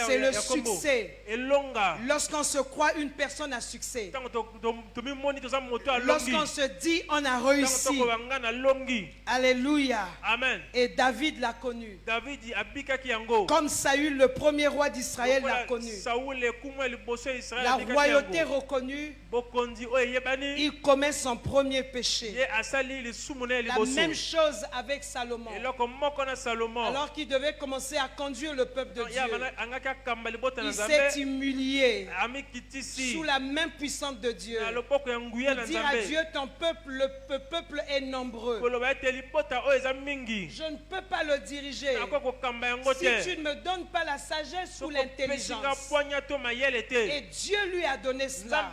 C'est le succès. Lorsqu'on se croit une personne à succès, lorsqu'on se dit on a réussi. Alléluia. Amen. Et David l'a connu. Comme Saül le premier roi d'Israël l'a connu. La royauté reconnue, il commet son premier péché. La même chose avec Salomon. Alors qu'il devait commencer à conduire le peuple de Dieu, il s'est humilié sous la main puissante de Dieu. Pour dire à Dieu, ton peuple, le peuple est nombreux. Je ne peux pas le diriger si tu ne me donnes pas la sagesse ou l'intelligence. Et Dieu lui a donné cela.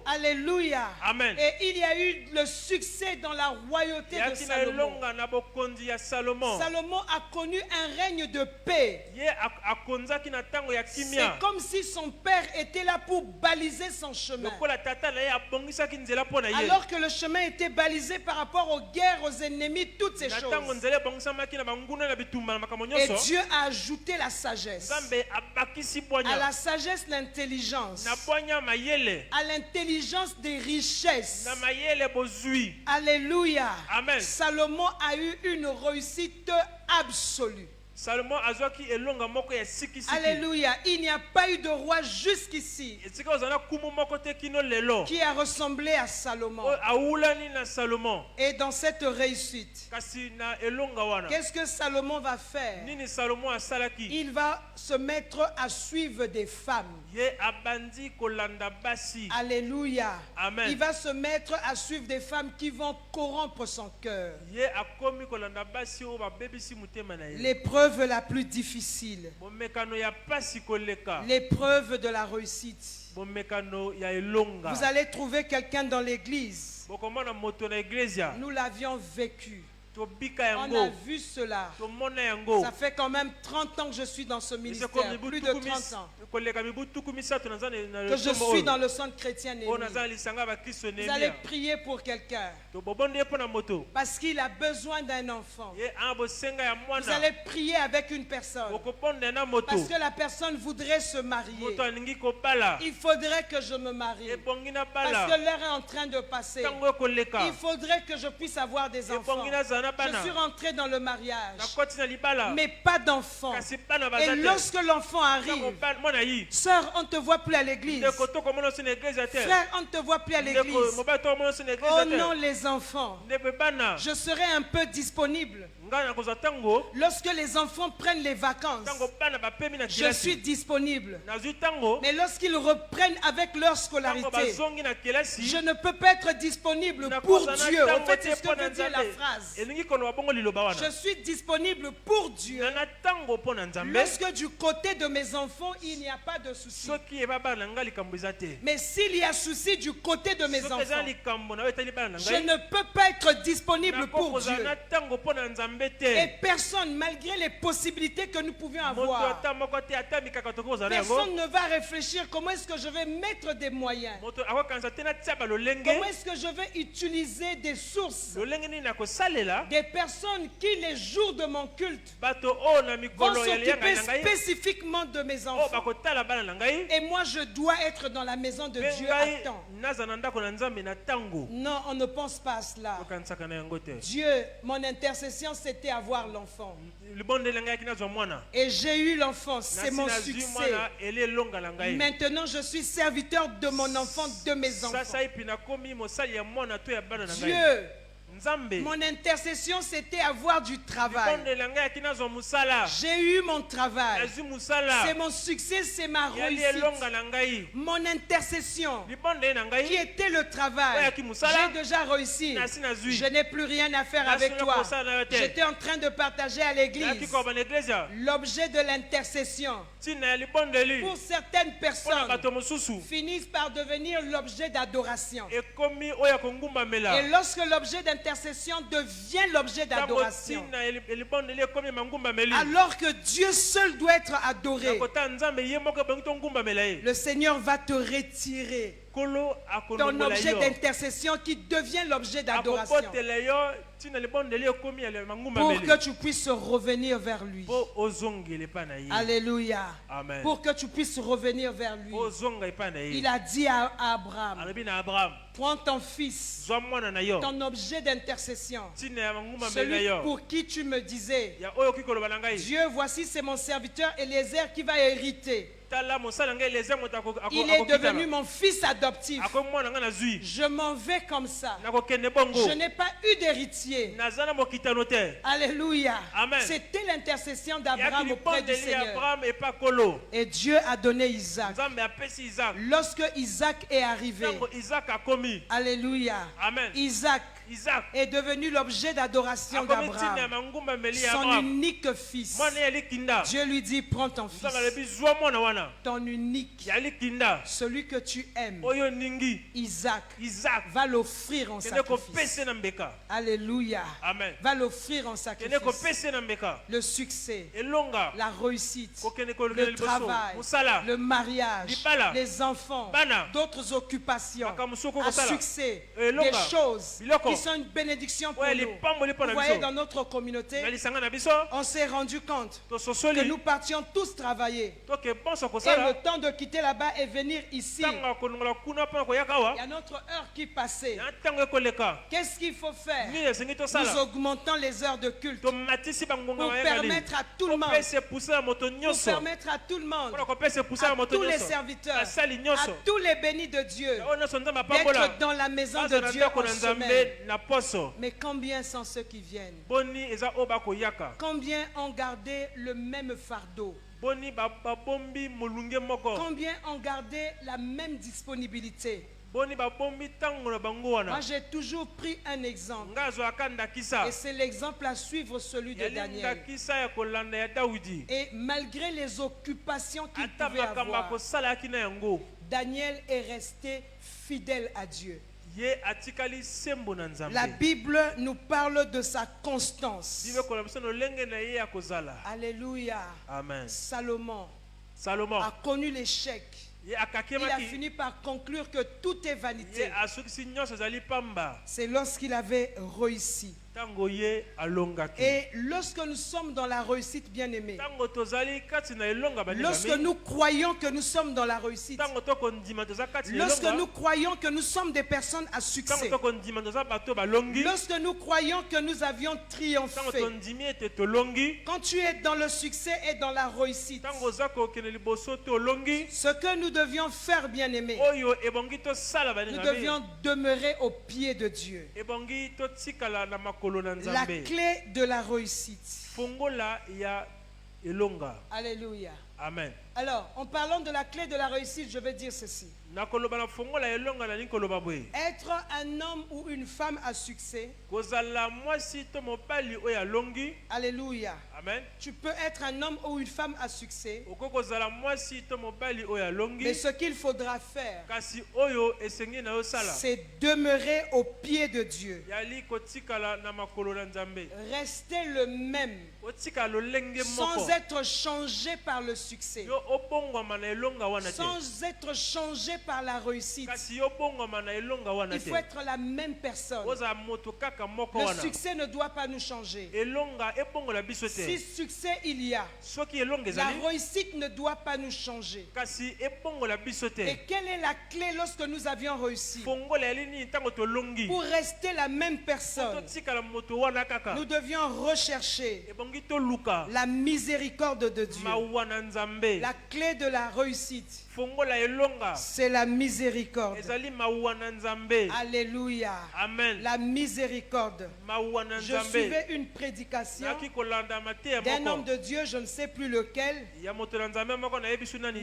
Alléluia. Amen. Et il y a eu le succès dans la royauté de Salomon. Salomon a connu un règne de paix. C'est comme si son père était là pour baliser son chemin. Alors que le chemin était balisé par rapport aux guerres, aux ennemis, toutes ces choses. Et Dieu a ajouté la sagesse. À la sagesse, l'intelligence. À l'intelligence, des richesses. Alléluia. Amen. Salomon a eu une réussite absolue. Alléluia. Il n'y a pas eu de roi jusqu'ici qui a ressemblé à Salomon. Et dans cette réussite, qu'est-ce que Salomon va faire? Il va se mettre à suivre des femmes. Alléluia. Amen. Il va se mettre à suivre des femmes qui vont corrompre son cœur. L'épreuve la plus difficile, l'épreuve de la réussite. Vous allez trouver quelqu'un dans l'église. Nous l'avions vécu. On a vu cela. Ça fait quand même 30 ans que je suis dans ce ministère. Plus de 30 ans. Que je suis dans le centre chrétien Némi. Vous allez prier pour quelqu'un parce qu'il a besoin d'un enfant. Vous allez prier avec une personne parce que la personne voudrait se marier. Il faudrait que je me marie parce que l'heure est en train de passer. Il faudrait que je puisse avoir des enfants. Je suis rentré dans le mariage, mais pas d'enfant. Et lorsque l'enfant arrive, sœur, on ne te voit plus à l'église. Frère, on ne te voit plus à l'église. Oh non, les enfants. Je serai un peu disponible. Lorsque les enfants prennent les vacances, je suis disponible. Mais lorsqu'ils reprennent avec leur scolarité, je ne peux pas être disponible pour Dieu. En fait, c'est ce que veut dire la phrase. Je suis disponible pour Dieu. Lorsque du côté de mes enfants, il n'y a pas de souci. Mais s'il y a souci du côté de mes enfants, je ne peux pas être disponible pour Dieu. Et personne, malgré les possibilités que nous pouvions avoir, personne ne va réfléchir comment est-ce que je vais mettre des moyens. Comment est-ce que je vais utiliser des sources, des personnes qui, les jours de mon culte, vont s'occuper spécifiquement de mes enfants. Et moi, je dois être dans la maison de Dieu à temps. Non, on ne pense pas à cela. Dieu, mon intercession, c'était avoir l'enfant. Et j'ai eu l'enfant, c'est mon succès. Maintenant, je suis serviteur de mon enfant, de mes enfants. Dieu, mon intercession, c'était avoir du travail. J'ai eu mon travail. C'est mon succès, c'est ma réussite. Mon intercession, qui était le travail, j'ai déjà réussi. Je n'ai plus rien à faire avec toi. J'étais en train de partager à l'église l'objet de l'intercession. Pour certaines personnes, finissent par devenir l'objet d'adoration. Et lorsque l'objet d'intercession devient l'objet d'adoration, alors que Dieu seul doit être adoré, le Seigneur va te retirer ton objet d'intercession qui devient l'objet d'adoration. pour que tu puisses revenir vers lui. Alléluia. Amen. Pour que tu puisses revenir vers lui. Il a dit à Abraham, prends ton fils, ton objet d'intercession, celui pour qui tu me disais, Dieu, voici c'est mon serviteur Eliezer qui va hériter. Il est devenu mon fils adoptif. Je m'en vais comme ça. Je n'ai pas eu d'héritier. Alléluia. C'était l'intercession d'Abraham auprès du Seigneur. Et Dieu a donné Isaac. Lorsque Isaac est arrivé, alléluia, Isaac est devenu l'objet d'adoration d'Abraham, son unique fils. Dieu lui dit, prends ton fils, ton unique, celui que tu aimes, Isaac, va l'offrir en sacrifice. Alléluia. Va l'offrir en sacrifice. Le succès, la réussite, le travail, le mariage, les enfants, d'autres occupations, un succès, des choses qui sont une bénédiction pour nous. Vous voyez, dans notre communauté, on s'est rendu compte que nous partions tous travailler. Et le temps de quitter là-bas et venir ici, il y a notre heure qui passait. Qu'est-ce qu'il faut faire? Nous augmentons les heures de culte pour permettre à tout le monde, à tous les serviteurs, à tous les bénis de Dieu d'être dans la maison de Dieu en semaine. Mais combien sont ceux qui viennent? Combien ont gardé le même fardeau? Combien ont gardé la même disponibilité? Moi j'ai toujours pris un exemple, et c'est l'exemple à suivre, celui de Daniel. Et malgré les occupations qu'il pouvait avoir, Daniel est resté fidèle à Dieu. La Bible nous parle de sa constance. Alléluia. Amen. Salomon a connu l'échec. Il a fini par conclure que tout est vanité. C'est lorsqu'il avait réussi. Et lorsque nous sommes dans la réussite, bien-aimés, lorsque nous croyons que nous sommes dans la réussite, lorsque nous croyons que nous sommes des personnes à succès, lorsque nous croyons que nous avions triomphé, quand tu es dans le succès et dans la réussite, ce que nous devions faire, bien-aimés, nous devions demeurer au pied de Dieu. La clé de la réussite. Alléluia. Amen. Alors, en parlant de la clé de la réussite, je vais dire ceci. Être un homme ou une femme à succès. Alléluia. Amen. Tu peux être un homme ou une femme à succès. Mais ce qu'il faudra faire, c'est demeurer au pied de Dieu. Rester le même, sans être changé par le succès, sans être changé par la réussite. Il faut être la même personne. Le succès ne doit pas nous changer. Si succès il y a, la réussite ne doit pas nous changer. Et quelle est la clé lorsque nous avions réussi? Pour rester la même personne, nous devions rechercher la miséricorde de Dieu. La clé de la réussite, c'est la miséricorde. Alléluia. Amen. La miséricorde. Je suivais une prédication d'un homme de Dieu, je ne sais plus lequel,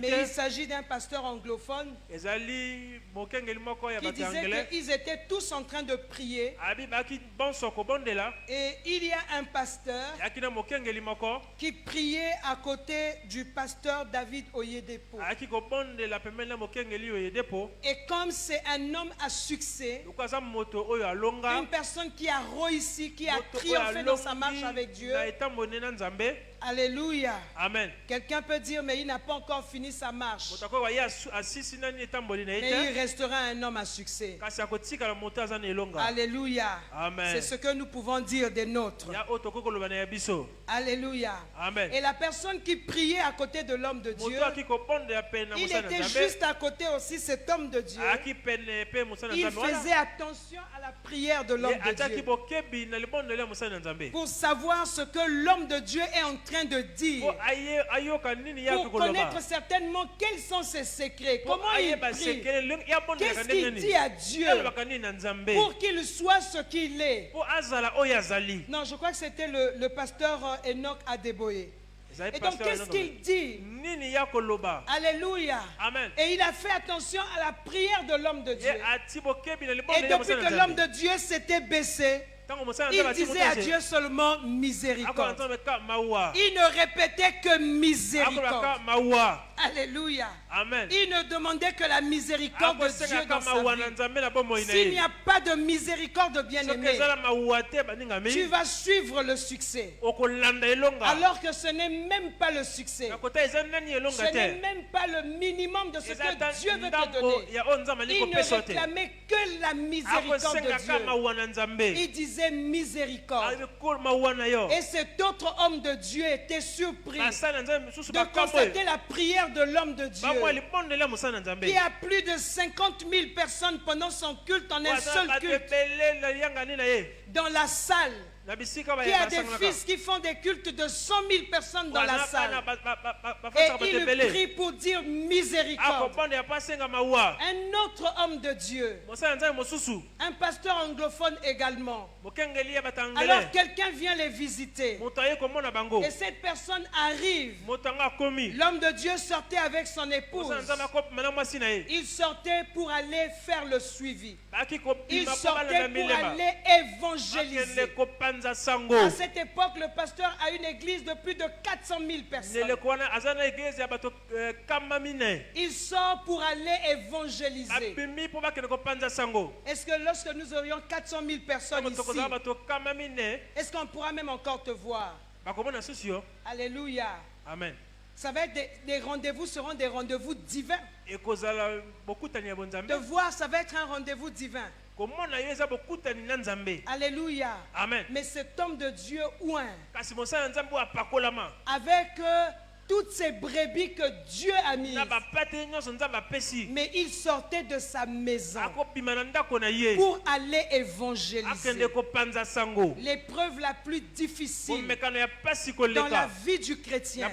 mais il s'agit d'un pasteur anglophone qui disait qu'ils étaient tous en train de prier, et il y a un pasteur qui priait à côté du pasteur David Oyedepo. Et comme c'est un homme à succès, une personne qui a réussi, qui a triomphé dans sa marche avec Dieu. Alléluia. Amen. Quelqu'un peut dire, mais il n'a pas encore fini sa marche. Mais il restera un homme à succès. Alléluia. C'est ce que nous pouvons dire des nôtres. Alléluia. Amen. Et la personne qui priait à côté de l'homme de Dieu, il était juste à côté aussi, cet homme de Dieu. Il faisait attention à la prière de l'homme de Dieu pour savoir ce que l'homme de Dieu est en train de dire, pour connaître certainement quels sont ses secrets, comment il prie, qu'est-ce qu'il dit à Dieu pour qu'il soit ce qu'il est. Non, je crois que c'était le pasteur Enoch Adeboye. Et donc qu'est-ce qu'il dit? Alléluia. Amen. Et il a fait attention à la prière de l'homme de Dieu. Et depuis que l'homme de Dieu s'était baissé, il disait à Dieu seulement miséricorde. Il ne répétait que miséricorde. Alléluia. Amen. Il ne demandait que la miséricorde de Dieu dans sa vie. S'il n'y a pas de miséricorde, bien-aimé, tu vas suivre le succès. Alors que ce n'est même pas le succès. Ce n'est même pas le minimum de ce que Dieu veut te donner. Il ne réclamait que la miséricorde de Dieu. Il disait miséricorde. Et cet autre homme de Dieu était surpris de constater la prière de l'homme de Dieu, qui a plus de 50 000 personnes pendant son culte, en un seul culte, dans la salle. Il y a des fils qui font des cultes de 100 000 personnes dans la salle. Et il prie pour dire miséricorde. Un autre homme de Dieu, un pasteur anglophone également. Alors quelqu'un vient les visiter. Et cette personne arrive. L'homme de Dieu sortait avec son épouse. Il sortait pour aller faire le suivi. Il sortait pour aller évangéliser. À cette époque, le pasteur a une église de plus de 400 000 personnes. Il sort pour aller évangéliser. Est-ce que lorsque nous aurions 400 000 personnes ici, est-ce qu'on pourra même encore te voir? Alléluia. Amen. Ça va être des rendez-vous seront des rendez-vous divins. De voir, ça va être un rendez-vous divin. Alléluia. Amen. Mais cet homme de Dieu oint, avec toutes ces brebis que Dieu a mises, mais il sortait de sa maison pour aller évangéliser. L'épreuve la plus difficile dans la vie du chrétien,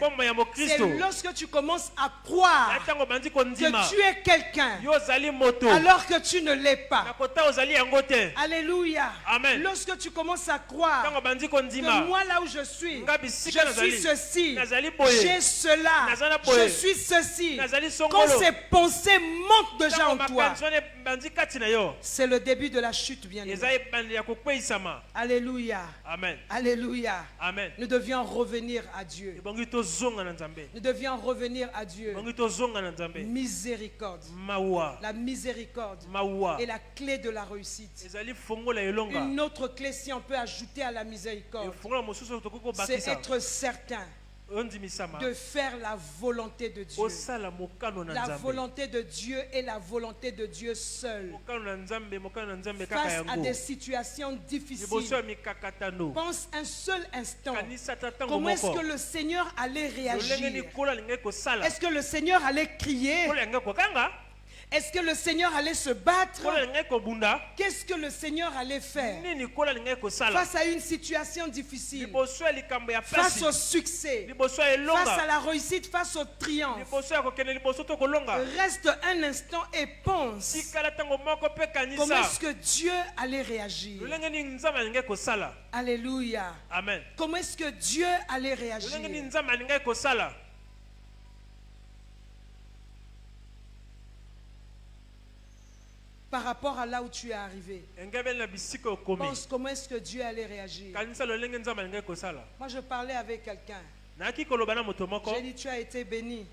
c'est lorsque tu commences à croire que tu es quelqu'un alors que tu ne l'es pas. Alléluia. Amen. Lorsque tu commences à croire que moi là où je suis ceci, j'ai cela, je suis ceci. Quand ces pensées montent déjà en toi, c'est le début de la chute, bien aimé. Alléluia. Amen. Alléluia. Amen. Nous devions revenir à Dieu. Nous devions revenir à Dieu. Miséricorde. La miséricorde est la clé de la réussite. Une autre clé, si on peut ajouter à la miséricorde, c'est être certain de faire la volonté de Dieu. La volonté de Dieu est la volonté de Dieu seul. Face à des situations difficiles, pense un seul instant. Comment est-ce que le Seigneur allait réagir? Est-ce que le Seigneur allait crier? Est-ce que le Seigneur allait se battre? Qu'est-ce que le Seigneur allait faire face à une situation difficile, face au succès, face à la réussite, face au triomphe? Reste un instant et pense comment est-ce que Dieu allait réagir. Alléluia. Amen. Comment est-ce que Dieu allait réagir? Par rapport à là où tu es arrivé, pense comment est-ce que Dieu allait réagir. Moi je parlais avec quelqu'un. J'ai dit, tu as été béni.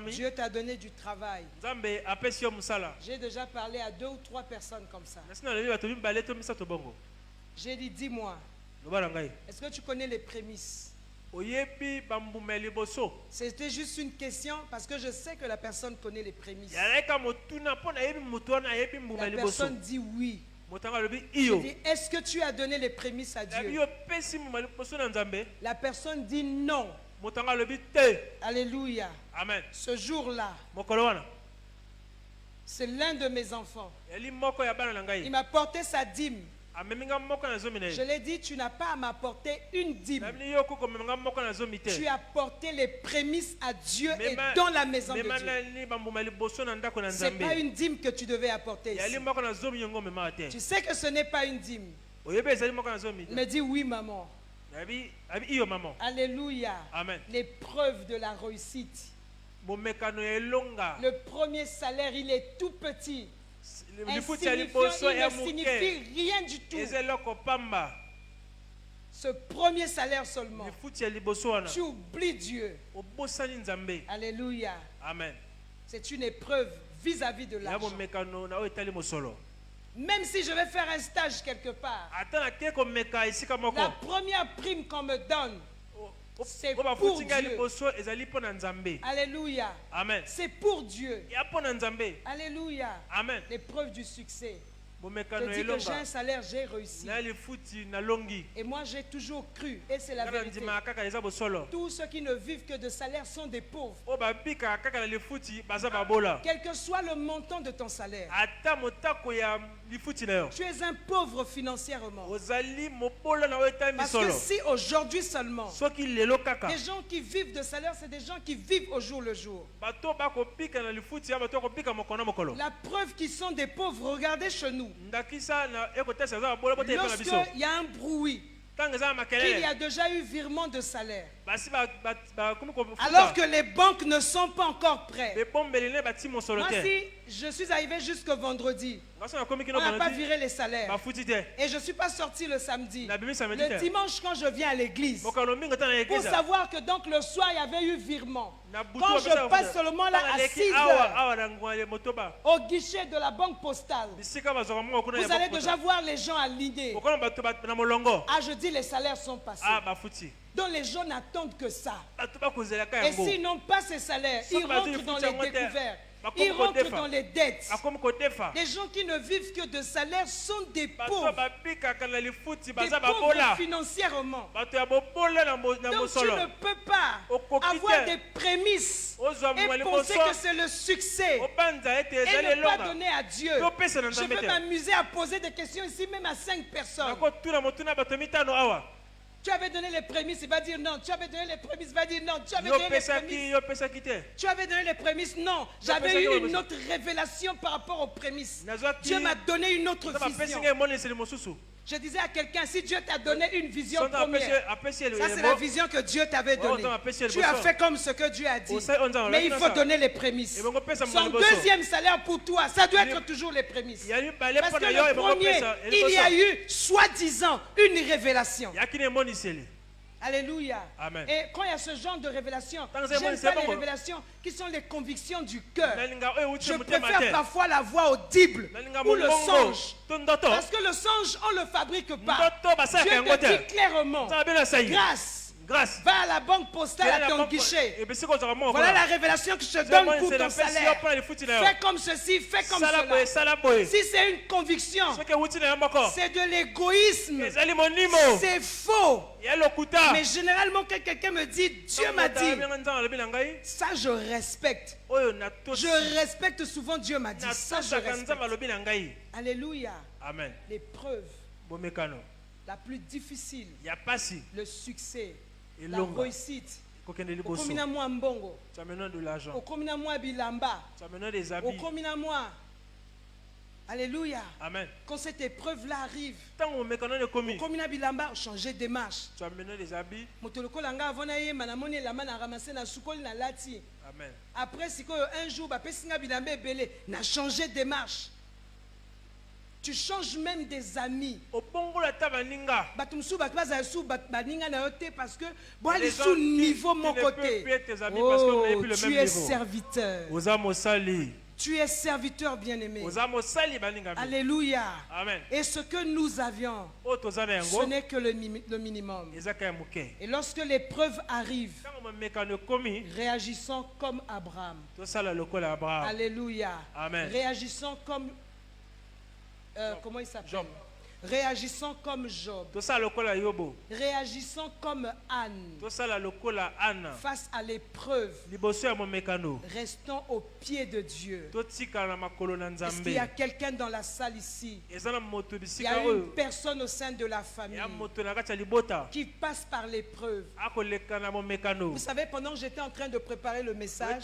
Dieu t'a donné du travail. J'ai déjà parlé à 2 ou 3 personnes comme ça. J'ai dit, dis-moi, est-ce que tu connais les prémices? C'était juste une question parce que je sais que la personne connaît les prémices. La personne dit oui. Je dis, est-ce que tu as donné les prémices à Dieu? La personne dit non. Alléluia. Amen. Ce jour-là, c'est l'un de mes enfants. Il m'a porté sa dîme. Je l'ai dit, tu n'as pas à m'apporter une dîme. Tu as porté les prémices à Dieu et dans la maison de Dieu. Ce n'est pas une dîme que tu devais apporter ici. Tu sais que ce n'est pas une dîme. Il me dit oui, maman. Alléluia. Amen. L'épreuve de la réussite. Le premier salaire, il est tout petit. Il ne signifie rien du tout. Ce premier salaire seulement. Tu oublies Dieu. Alléluia. Amen. C'est une épreuve vis-à-vis de l'argent. Même si je vais faire un stage quelque part, la première prime qu'on me donne, c'est pour Dieu. Alléluia. Amen. C'est pour Dieu. Alléluia. Amen. L'épreuve du succès. Je dis que j'ai un salaire, j'ai réussi. Et moi j'ai toujours cru, et c'est la vérité. Tous ceux qui ne vivent que de salaire sont des pauvres. Quel que soit le montant de ton salaire, tu es un pauvre financièrement. Parce que si aujourd'hui seulement, les gens qui vivent de salaire, c'est des gens qui vivent au jour le jour. La preuve qu'ils sont des pauvres, regardez chez nous. Lorsqu'il y a un bruit, qu'il y a déjà eu virement de salaire, alors que les banques ne sont pas encore prêtes. Moi, si je suis arrivé jusqu'au vendredi, on n'a pas viré les salaires. Et je ne suis pas sorti le samedi. Le dimanche, quand je viens à l'église, pour savoir que donc le soir, il y avait eu virement. Quand je passe seulement là à 6 heures au guichet de la banque postale, vous allez déjà voir les gens alignés. Ah, je dis les salaires sont passés. Donc les gens n'attendent que ça. Et s'ils n'ont pas ces salaires, ils rentrent dans les découvertes. Ils rentrent dans les dettes. Les gens qui ne vivent que de salaire sont des pauvres. Des pauvres financièrement. Donc tu ne peux pas avoir des prémices et penser que c'est le succès et ne pas donner à Dieu. Je peux m'amuser à poser des questions ici même à 5 personnes. Tu avais donné les prémices, il va dire non. Tu avais donné les prémices, il va dire non. Tu avais donné les prémices. Tu avais donné les prémices, non. J'avais eu une autre révélation par rapport aux prémices. Dieu m'a donné une autre vision. Je disais à quelqu'un, si Dieu t'a donné une vision première, ça c'est la vision que Dieu t'avait donnée. Tu as fait comme ce que Dieu a dit. Mais il faut donner les prémices. Son deuxième salaire pour toi, ça doit être toujours les prémices. Parce que le premier, il y a eu, soi-disant, une révélation. Alléluia. Amen. Et quand il y a ce genre de révélation, j'aime pas les révélations qui sont les convictions du cœur. Je préfère parfois la voix audible ou le songe. Parce que le songe, on ne le fabrique pas. Dieu te dit clairement, grâce, va à la banque postale à ton guichet. Voilà la révélation que je te donne pour ton salaire. Fais comme ceci, fais comme cela. Si c'est une conviction, c'est de l'égoïsme. C'est faux. Mais généralement quand quelqu'un me dit Dieu m'a dit, ça je respecte. Je respecte souvent Dieu m'a dit. Ça je respecte. Alléluia. Amen. L'épreuve la plus difficile, le succès, la réussite. Okomina moi mbongo. Tu as maintenant de l'argent. Okomina moi bilamba. Tu as maintenant des habits. Okomina moi. Alléluia. Amen. Quand cette épreuve-là arrive, Okomina bilamba, changer de démarche. Tu as maintenant des habits. Motoloko langa avona ye manamoni la mana ramasser na sukoli na lati. Amen. Après siko un jour ba pesinga bilamba ebele na changer de démarche. Tu changes même des amis. Parce que niveau mon côté. Tu es serviteur. Tu es serviteur bien-aimé. Alléluia. Amen. Et ce que nous avions, ce n'est que le minimum. Et lorsque l'épreuve arrive, réagissons comme Abraham. Alléluia. Amen. Réagissons comme comment il s'appelle? Réagissons comme Job. Réagissons comme Anne. Face à l'épreuve, restons au pied de Dieu. Est-ce qu'il y a quelqu'un dans la salle ici? Il y a une personne au sein de la famille qui passe par l'épreuve. Vous savez, pendant que j'étais en train de préparer le message,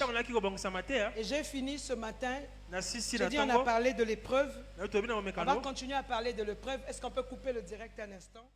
et j'ai fini ce matin, j'ai dit on a parlé de l'épreuve. On va continuer à parler de l'épreuve. Est-ce qu'on peut couper le direct un instant?